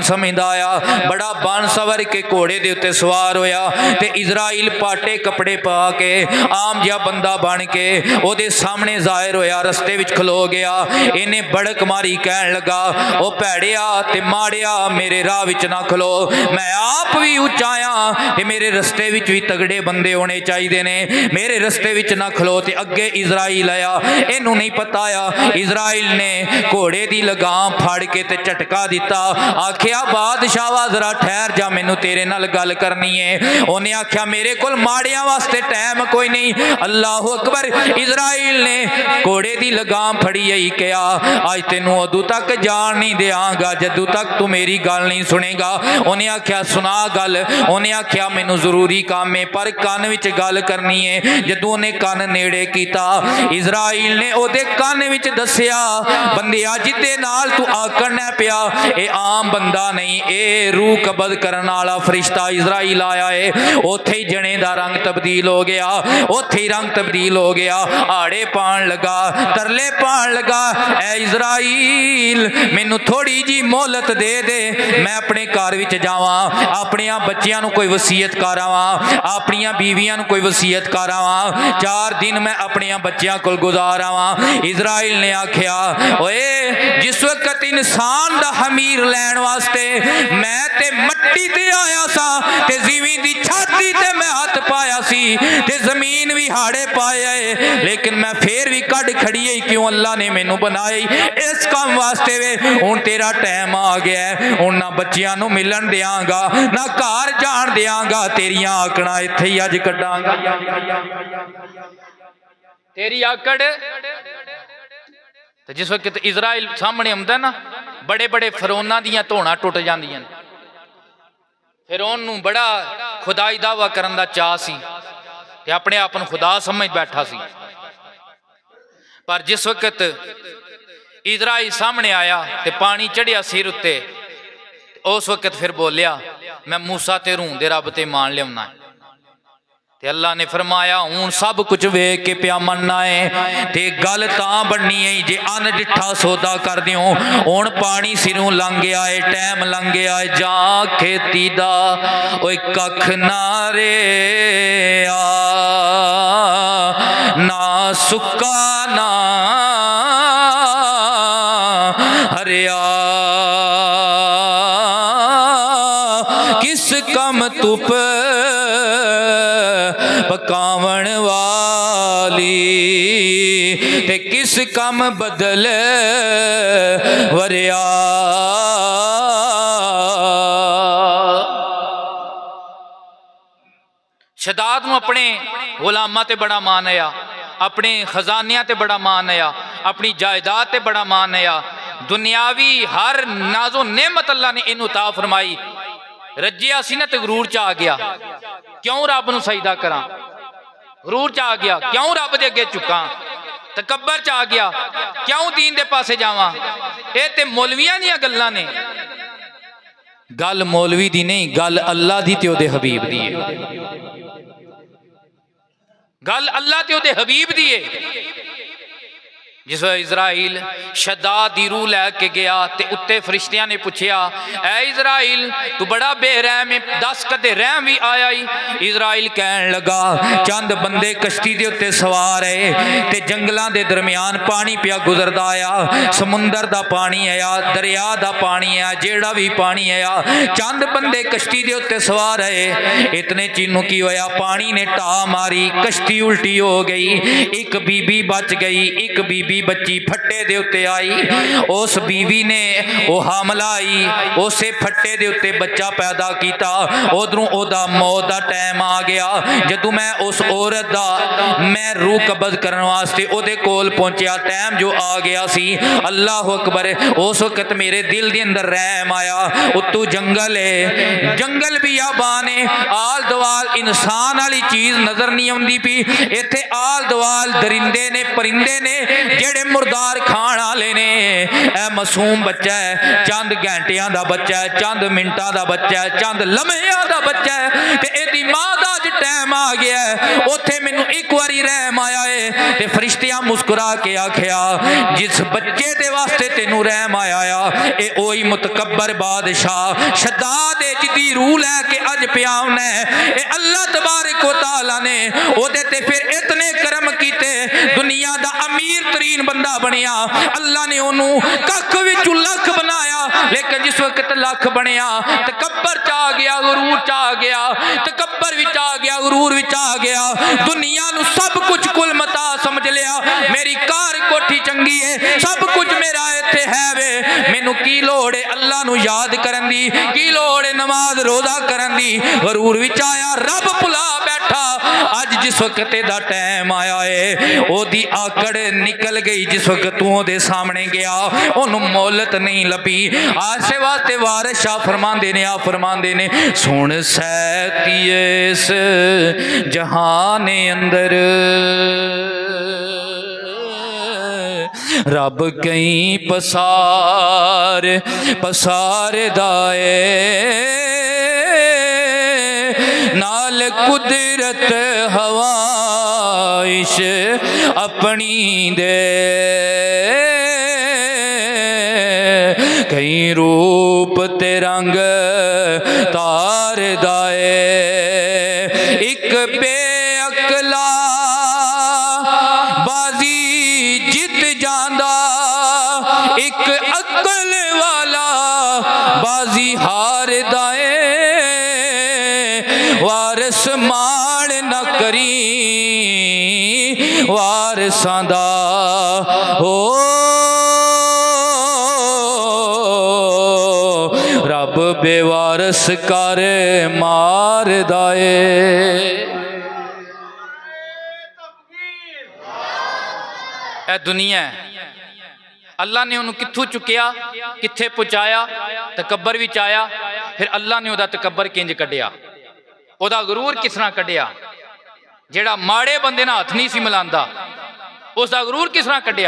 समझदा आया, बड़ा बन सवर के घोड़े दे उत्ते सवार होया ते इजराइल पाटे कपड़े पा के आम जिहा बंदा बन के ओदे सामने जाहिर होया, रस्ते विच खलो गया। इन्हें बड़क मारी, कहन लगा ओ भैड़िया ते माड़िया मेरे राह विच ना खलो, मैं आप भी उचाया ते मेरे रस्ते विच भी तगड़े बंदे होने चाहिए ने, मेरे रस्ते विच ना खलो। ते अगे इजराइल आया, इनू नहीं पता आया। इजराइल ने घोड़े की लगाम फड़ के ते झटका दिता, आखिया बादशाह जरा ठहर जा, मैनू तेरे नाल गल करनी है। उन्हें आख्या मेरे को माड़िया वास्ते टाइम कोई नहीं। अल्लाह अकबर। इजराइल ने घोड़े की लगाम फड़ी आई, कहा अज तेनू उदू तक जान नहीं देंगा जदू तक तू मेरी गल नहीं सुनेगा। उन्हें आख्या सुना गल। उन्हें आख्या मैनू जरूरी काम है पर कान विच गल करनी है। जदों उन्हें कान नेड़े किया, इजराइल ने ओदे कान विच दसिया, बंदिया जिदे नाल तू आकड़ना पिया ये आम बंदा नहीं, ये रूह कबज करने वाला फरिश्ता इजराइल आया है। उथे ही जने का रंग तब्दील हो गया, उथे ही रंग तब्दील हो गया, आड़े पान लगा, तरले पान लगा, ऐ इजराइल मैनू थोड़ी जी मोहलत दे दे, मैं अपने घर विच जावां, अपने बच्चियां नू कोई वसीयत करावां, अपनी बीवियां नू कोई वसीयत करावां, 4 दिन मैं अपने बच्चियां कोल गुजारावां। इजराइल ने आख्या ओए जिस वक्त इंसान दा हमीर लैण वास्ते मैं ते मट्टी ते आया सा ते ज़मीन दी छाती ते मैं हाथ पाया सी ते जमीन भी हाड़े पाए, लेकिन मैं फिर भी कड़ खड़ी है क्यों अल्लाह ने मैनू बनाया इस काम वास्ते वे। हुण तेरा टाइम आ गया है, हुण ना बच्चियां नू मिलन देंगा ना घर जान देंगा, तेरियां आकड़ा इत्थे ही अज कड्डांगा। तेरी आकड़ तो जिस वक्त इजराइल सामने आंदा ना, बड़े बड़े फिरौना दियां धौना टुट जांदियां। फिरौन नूं बड़ा खुदाई दावा करन दा चाह सी ते अपने आप नूं खुदा समझ बैठा सी, पर जिस वक्त इजराइल सामने आया ते पानी चढ़िया सिर उत्ते, उस वक्त फिर बोलिया मैं मूसा ते रूह दे रब ते मान लियाउना है। ते अल्लाह ने फरमाया हूँ सब कुछ वेख के पिया मनना है ते गल तां बननी है जे अन डिठा सौदा कर दियो। हुण पानी सिरों लंघ गया है, टाइम लंघ गया है, जा खेती दा ओए कख ना रेआ, ना सुक्का ना हरिया, किस कम तुप पकावन वाली ते किस कम बदल वरिया। शदाद नूं अपने गुलामां ते बड़ा मान आया, अपने खजानियां ते बड़ा मान आया, अपनी जायदाद ते बड़ा मान आया, दुनियावी हर नाजो नेमत अल्लाह ने इनू ता फरमाई। रजिया सी ना ते गरूर च आ गया, क्यों रब नूं सजदा करा, गरूर च आ गया क्यों रब दे अगे झुकां, तकब्बर च आ गया क्यों दीन दे पासे जावां। ये ते मौलवियां दीयां गल्लां ने, गल मौलवी दी नहीं, गल अल्लाह दी ते ओदे हबीब दी है, गल अल्लाह ते ओदे हबीब दी है। जिस इजराइल शद्दाद दी रूह लैके गया ते उत्ते फरिश्तियां ने पूछया ऐ इजराइल तू बड़ा बेरहम है, दस कदे रहम भी आया ही। इजराइल कहन लगा चंद बंदे कश्ती दे उत्ते सवार है ते जंगलों के दरम्यान पानी पिया गुजरदा आया, समुंदर दा पानी आया, दरिया दा पानी आया, जेड़ा भी पानी आया, चंद बंदे कश्ती दे उत्ते सवार है। इतने चीनू की होया, पानी ने टा मारी, कश्ती उल्टी हो गई, एक बीबी बच गई, एक बीबी बच्ची फट्टे दे उत्ते आई, उस बीवी ने वो हमला आई, उसे फट्टे दे उत्ते बच्चा पैदा किया, उधरों ओदा मौत दा टाइम आ गया। जदों मैं उस औरत दा मैं रूह कब्ज करने वास्ते ओदे कोल पहुंचा, टाइम जो आ गया सी, अल्लाह अकबर, उस वक्त मेरे दिल के अंदर रहम आया। उत्तू जंगल है, जंगल भी आबान है, आल दवाल इंसान वाली चीज नजर नहीं आती पी, इत्थे आल दवाल दरिंदे ने परिंदे ने जेड़े मुर्दार खाण वाले ने, ए मासूम बच्चा है, चंद घंटियां दा बच्चा है, चंद मिनटां दा बच्चा है, चंद लम्हियां दा बच्चा है, ते एदी मां दा अज टाइम आ गया है। उत्थे मैनू एक बारी रहम आया है ते फरिश्तियां मुस्कुरा के आखिया जिस बच्चे दे वास्ते तेनू रहम आया ए ओही मुतकब्बर बादशाह शद्दाद जिदी रूह लैके अज पिया है। अल्लाह तबारक व तआला ने ओदे ते फिर इतने करम कीते, दुनिया दा अमीर तरीन बंदा बनिया। अल्लाह ने ओनू कख विचों लख बनाया, लेकिन जिस वक्त लख बनिया तकब्बर च आ गया, गुरूर च आ गया, तकब्बर विच आ गया, गुरूर विच आ गया। दुनिया नू सब कुछ कुल मता समझ लिया, मेरी कार कोठी चंगी है, सब कुछ मेरा इत्थे है वे, मैनू की लोड़ है अल्लाह नू याद करन दी, की लोड़ है नमाज रोजा करन दी। गुरूर विच आया, रब भुला बैठा। अज जिस वक्त दा टाइम आया है ओदी आकड़ निकल गई, जिस वक्त तू ओदे सामने गया ओनू मोहलत नहीं लभी। आसे वास्ते वारिस शाह फरमांदे ने, आप फरमांदे ने, सुन सैतिए इस जहान अंदर रब कई पसार पसार दाए, नाल कुदरत हवाइश अपनी दे, कई रूप ते रंग तार दाए। एक बेअकला बाजी जित जांदा, एक अकल वाला बाजी हार दाए। वारिस माण न करी वारिसां दा हो, रब बेवारस कर मार दाए। ए दुनिया अल्लाह ने उन्होंने कित्थों चुकया, कित्थे पहुँचाया, तकब्बर विच आया, फिर अल्लाह ने उहदा तकब्बर किंज कढ़िया, उहदा गुरूर किस तरह कढ़िया। जेड़ा माड़े बंदे नाल हथ नहीं सी मिलांदा उसदा गुरूर किस तरह कढ़िया।